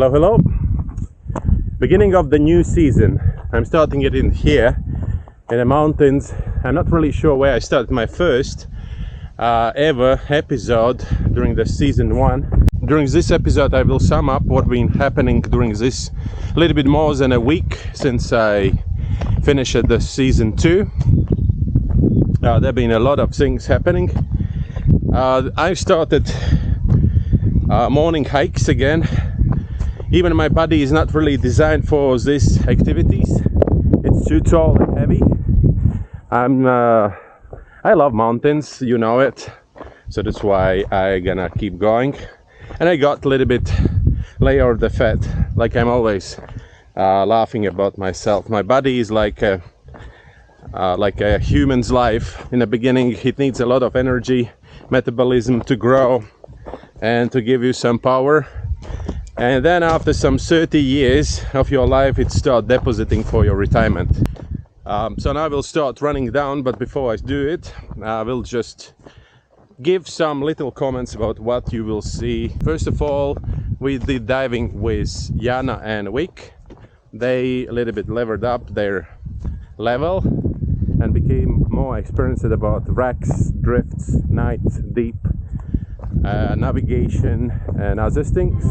Hello, hello. Beginning of the new season. I'm starting it in here in the mountains. I'm not really sure where I started my first ever episode during the season 1. During this episode I will sum up what been happening during this little bit more than a week since I finished the season 2. There have been a lot of things happening. I started morning hikes again. Even my body is not really designed for these activities. It's too tall and heavy. I love mountains, you know it, so that's why I gonna keep going. And I got a little bit layer of the fat, like I'm always laughing about myself. My body is like a human's life. In the beginning it needs a lot of energy, metabolism to grow and to give you some power, and then after some 30 years of your life it starts depositing for your retirement. So now I will start running down, but before I do it I will just give some little comments about what you will see. First of all, we did diving with Jana and Vic. They a little bit leveled up their level and became more experienced about wrecks, drifts, night, deep, navigation and other things.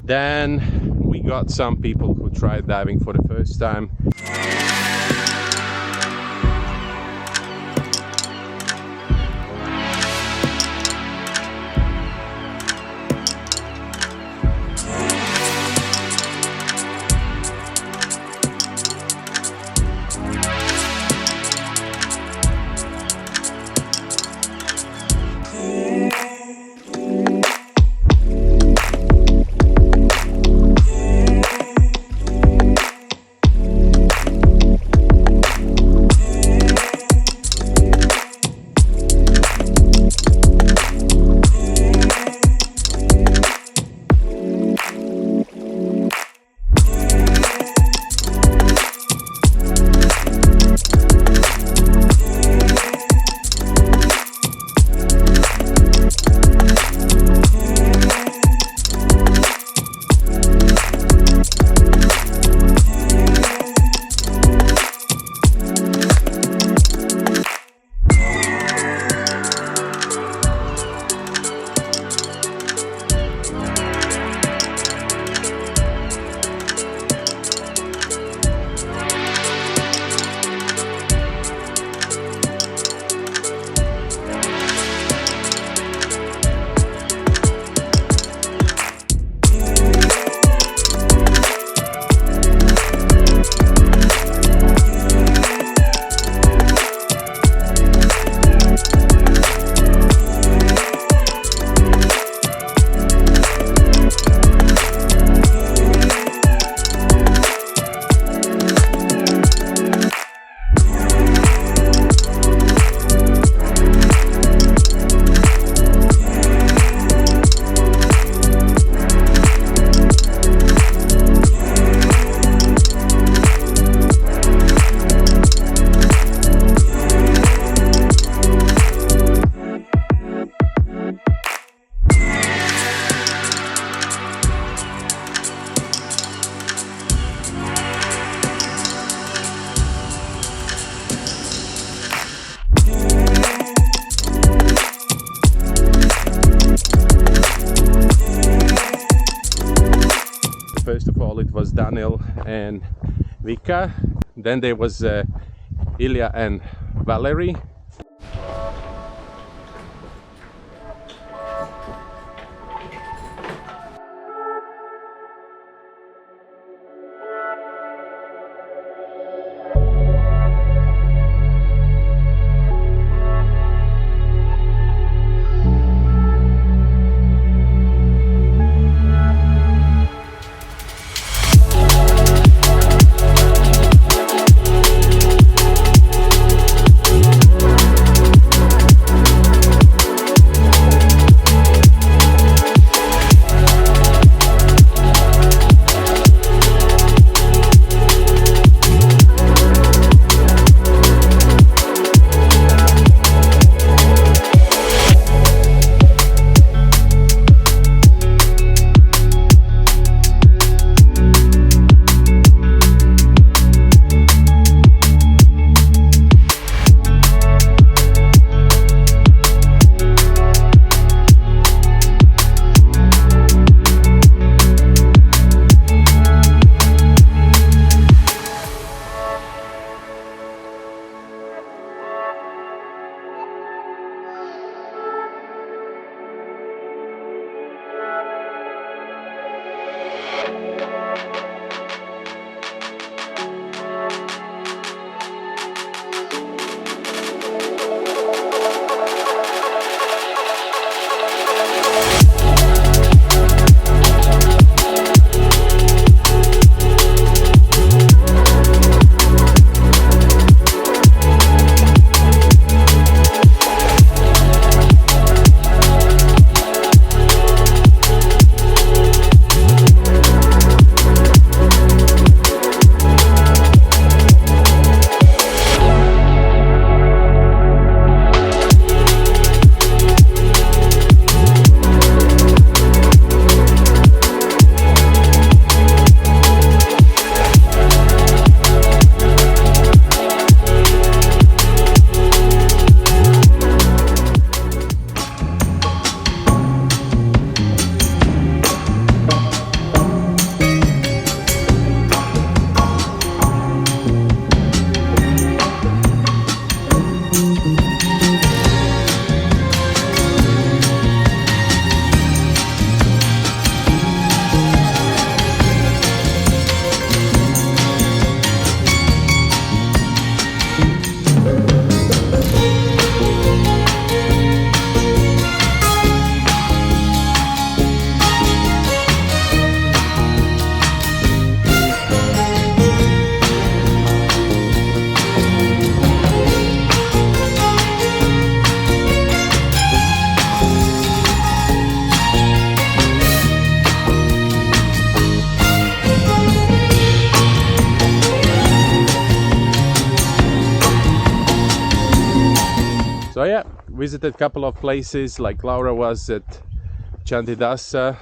Then we got some people who tried diving for the first time. First of all, it was Daniel and Vika. Then there was Ilya and Valerie. visited a couple of places, like Laura was at Chandidasa,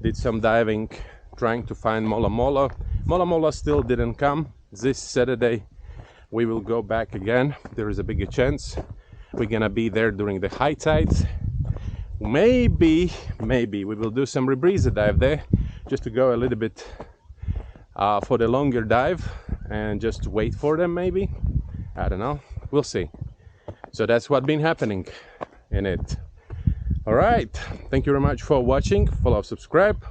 did some diving, trying to find Mola Mola. Mola Mola still didn't come. This Saturday we will go back again. There is a bigger chance we're gonna be there during the high tides. Maybe we will do some rebrisa dive there, just to go a little bit for the longer dive and just wait for them, maybe. I don't know, we'll see. So that's what's been happening in it. All right, thank you very much for watching. Follow, subscribe,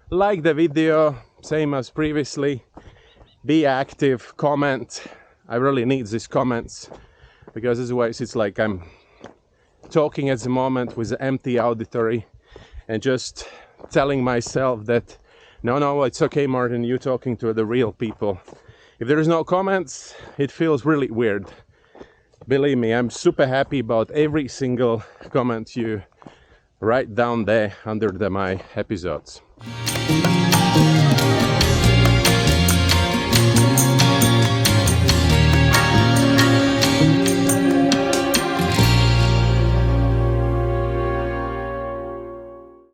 like the video, same as previously. Be active, comment. I really need these comments, because otherwise it's like I'm talking at the moment with an empty auditory and just telling myself that no, it's okay, Martin, you're talking to the real people. If there is no comments, it feels really weird. Believe me, I'm super happy about every single comment you write down there under my episodes.